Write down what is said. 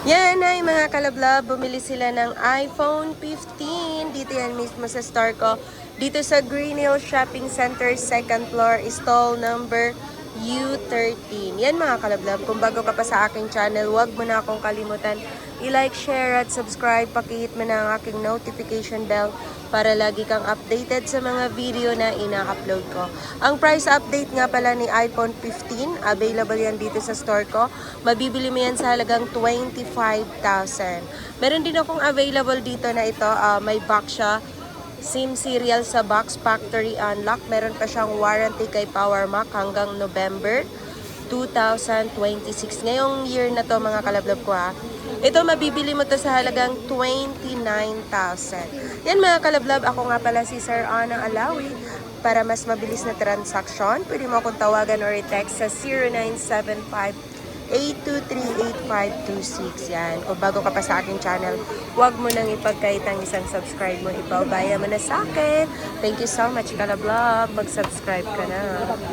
Yan ay mga kalablab, bumili sila ng iPhone 15. Dito yan mismo sa store ko. Dito sa Green Hill Shopping Center, second floor, stall number U13. Yan mga kalablab, kung bago ka pa sa aking channel, huwag mo na akong kalimutan i-like, share at subscribe. Pakihit mo na ang aking notification bell para lagi kang updated sa mga video na ina-upload ko. Ang price update nga pala ni iPhone 15, available yan dito sa store ko. Mabibili mo yan sa halagang 25,000. Meron din akong available dito na ito, may box siya. SIM serial sa box, factory unlock. Meron pa siyang warranty kay PowerMac hanggang November 2026. Ngayong year na to mga kalablab ko ha. Ito mabibili mo to sa halagang 29,000. Yan mga kalablab, ako nga pala si Sir Ana Alawi. Para mas mabilis na transaksyon, pwede mo akong tawagan or i-text sa 0975-823-8526. Yan. Kung bago ka pa sa aking channel, huwag mo nang ipagkait ang isang subscribe mo. Ipaubaya mo na sa akin. Thank you so much, kalablab. Mag-subscribe ka na.